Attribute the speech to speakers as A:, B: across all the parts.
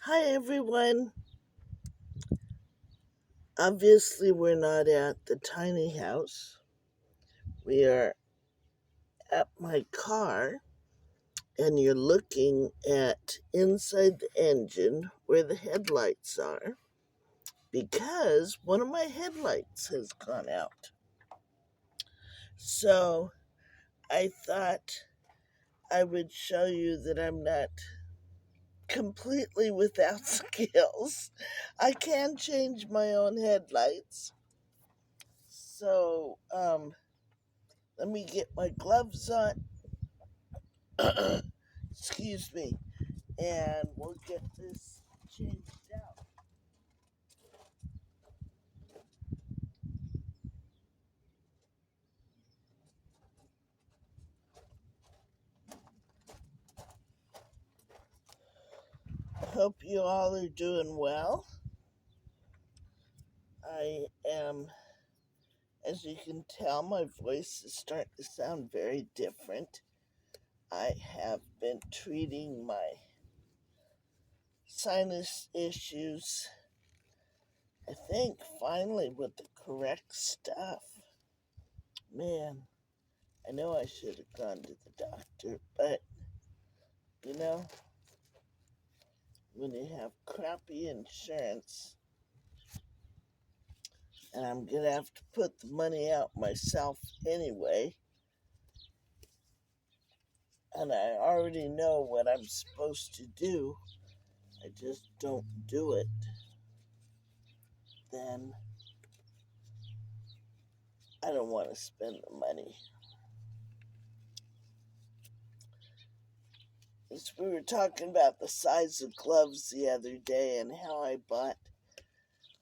A: Hi everyone. Obviously, we're not at the tiny house. We are at my car, and you're looking at inside the engine where the headlights are because one of my headlights has gone out. So I thought I would show you that I'm not completely without skills. I can change my own headlights. So, let me get my gloves on. Excuse me. And we'll get this changed out. Hope you all are doing well. I am, as you can tell, my voice is starting to sound very different. I have been treating my sinus issues, I think, finally with the correct stuff. Man, I know I should have gone to the doctor, but you know, when you have crappy insurance, and I'm gonna have to put the money out myself anyway, and I already know what I'm supposed to do, I just don't do it, then I don't want to spend the money. As we were talking about the size of gloves the other day and how I bought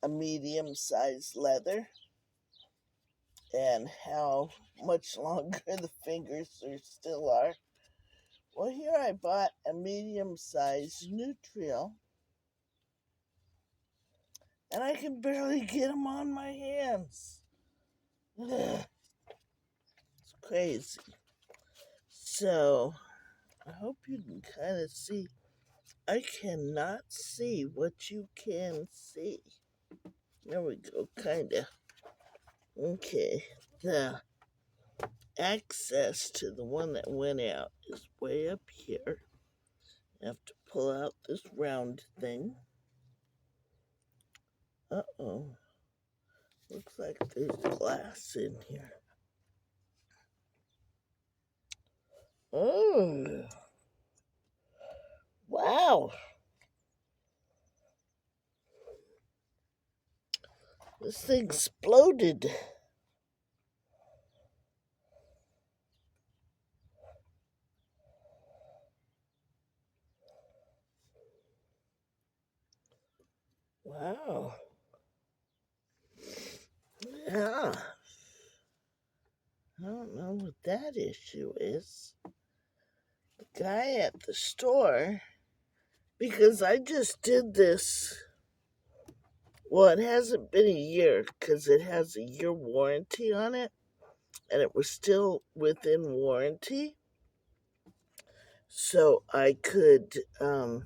A: a medium sized leather and how much longer the fingers still are. Well, here I bought a medium sized neutral, and I can barely get them on my hands. Ugh, it's crazy. So, I hope you can kind of see. I cannot see what you can see. There we go, kind of. Okay, the access to the one that went out is way up here. I have to pull out this round thing. Uh-oh. Looks like there's glass in here. Oh, wow. This thing exploded. Wow. Yeah. I don't know what that issue is. The guy at the store, because I just did this. Well, it hasn't been a year because it has a year warranty on it, and it was still within warranty. So so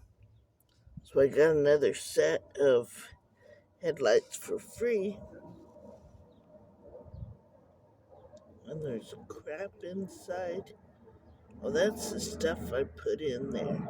A: I got another set of headlights for free. And there's crap inside. Oh, that's the stuff I put in there.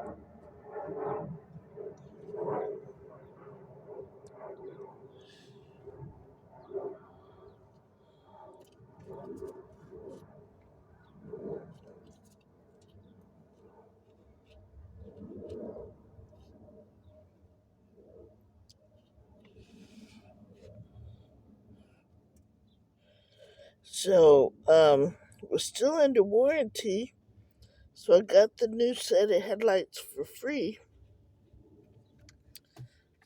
A: So, we're still under warranty. So I got the new set of headlights for free.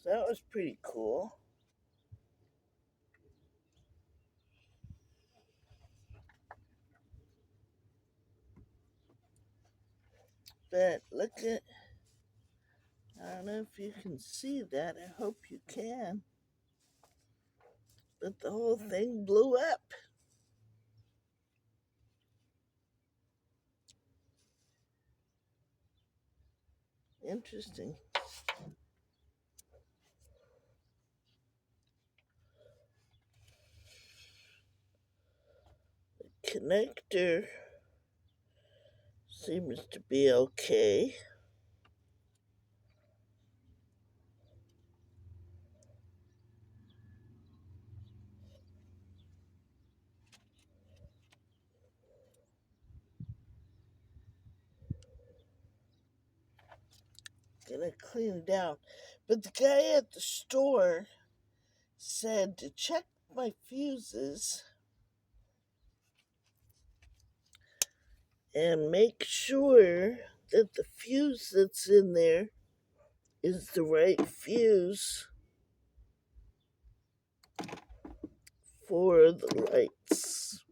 A: So that was pretty cool. But look at, I don't know if you can see that. I hope you can. But the whole thing blew up. Interesting. connector seems to be okay. Gonna clean it down. But the guy at the store said to check my fuses and make sure that the fuse that's in there is the right fuse for the lights.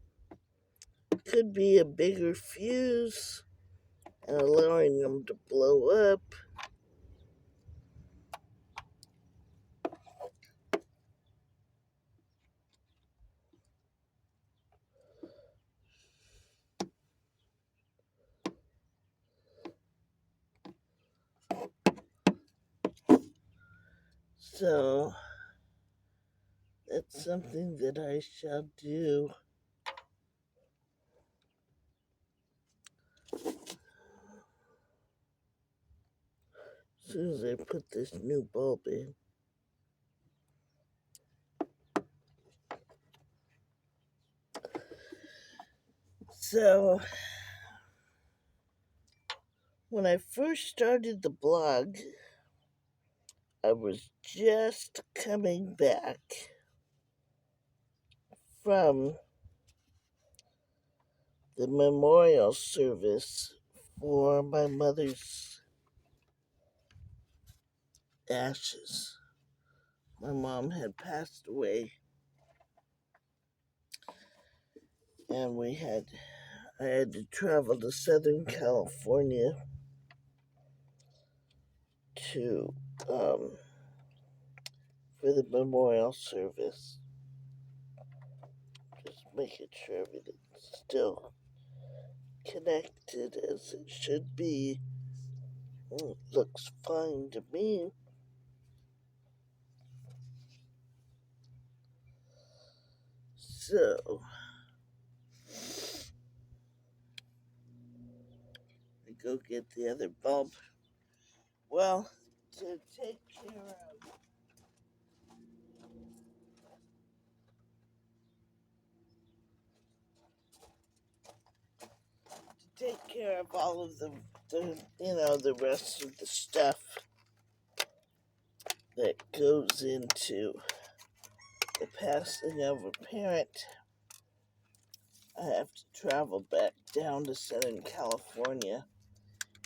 A: Could be a bigger fuse and allowing them to blow up. So that's something that I shall do. As soon as I put this new bulb in. So when I first started the blog, I was just coming back from the memorial service for my mother's ashes. My mom had passed away, and I had to travel to Southern California to for the memorial service. Just making sure everything's still connected as it should be. It looks fine to me. So I go get the other bulb. Well, to take care of all of the the rest of the stuff that goes into the passing of a parent, I have to travel back down to Southern California,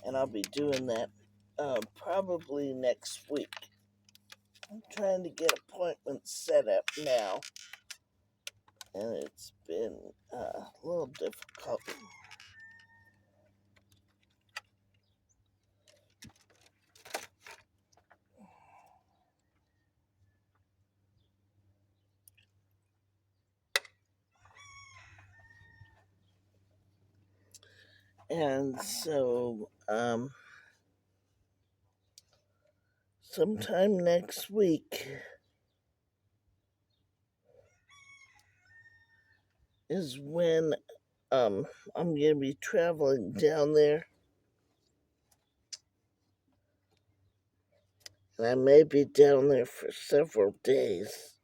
A: and I'll be doing that probably next week. I'm trying to get appointments set up now, and it's been a little difficult. And so, sometime next week is when I'm going to be traveling down there. And I may be down there for several days.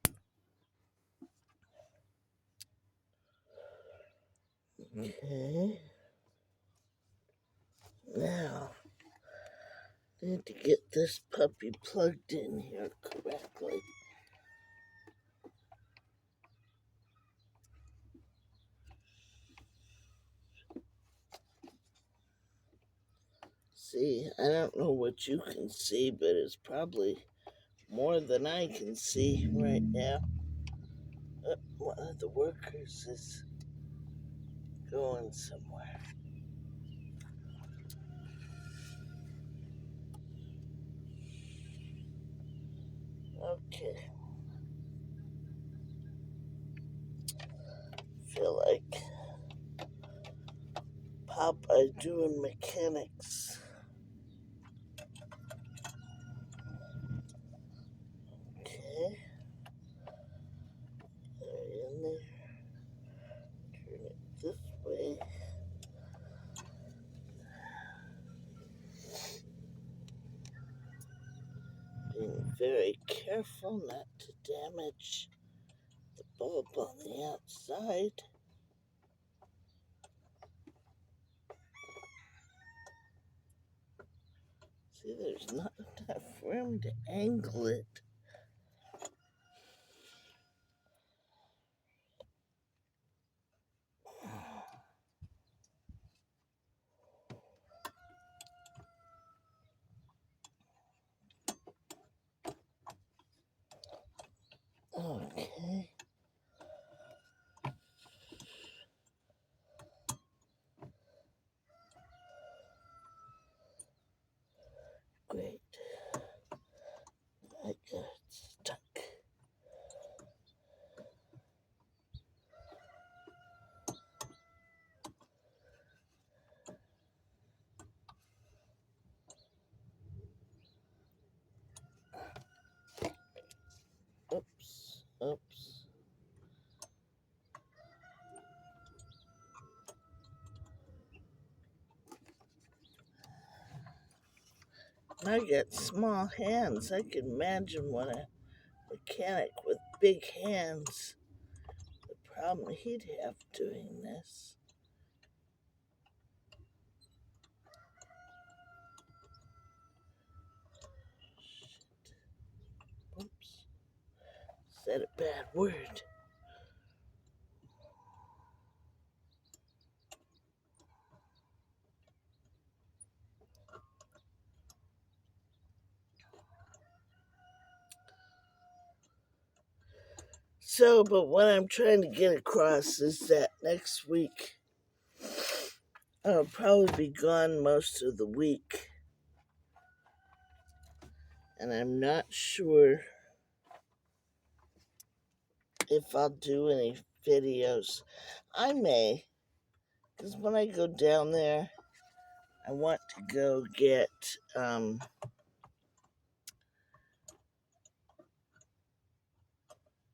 A: Okay. Now, I need to get this puppy plugged in here correctly. See, I don't know what you can see, but it's probably more than I can see right now. One of the workers is going somewhere. Okay. Feel like Popeye doing mechanics. Okay. They're in there. Turn it this Being very careful not to damage the bulb on the outside. See, there's not enough room to angle it. Okay. Great. I got it stuck. Oops. Oops. I got small hands. I can imagine what a mechanic with big hands, the problem he'd have doing this. Shit. Oops. Said a bad word. So, but what I'm trying to get across is that next week I'll probably be gone most of the week. And I'm not sure if I'll do any videos. I may, because when I go down there, I want to go get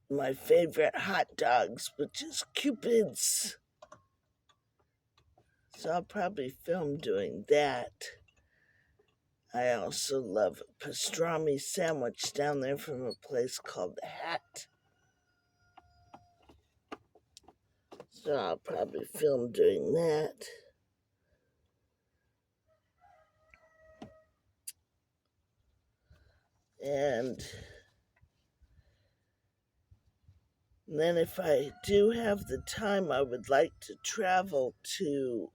A: my favorite hot dogs, which is Cupid's. So I'll probably film doing that. I also love a pastrami sandwich down there from a place called The Hat. So I'll probably film doing that. And then if I do have the time, I would like to travel to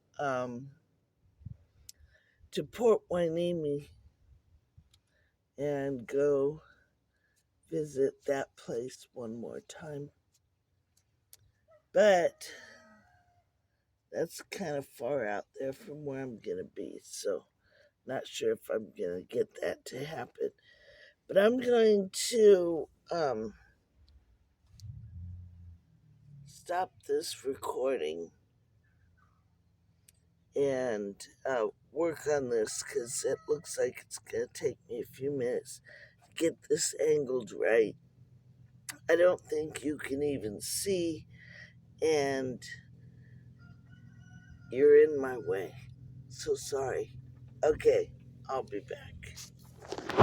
A: Port Hueneme and go visit that place one more time. But that's kind of far out there from where I'm going to be, so not sure if I'm going to get that to happen. But I'm going to stop this recording and work on this, because it looks like it's going to take me a few minutes to get this angled right. I don't think you can even see, and you're in my way. So sorry. Okay, I'll be back.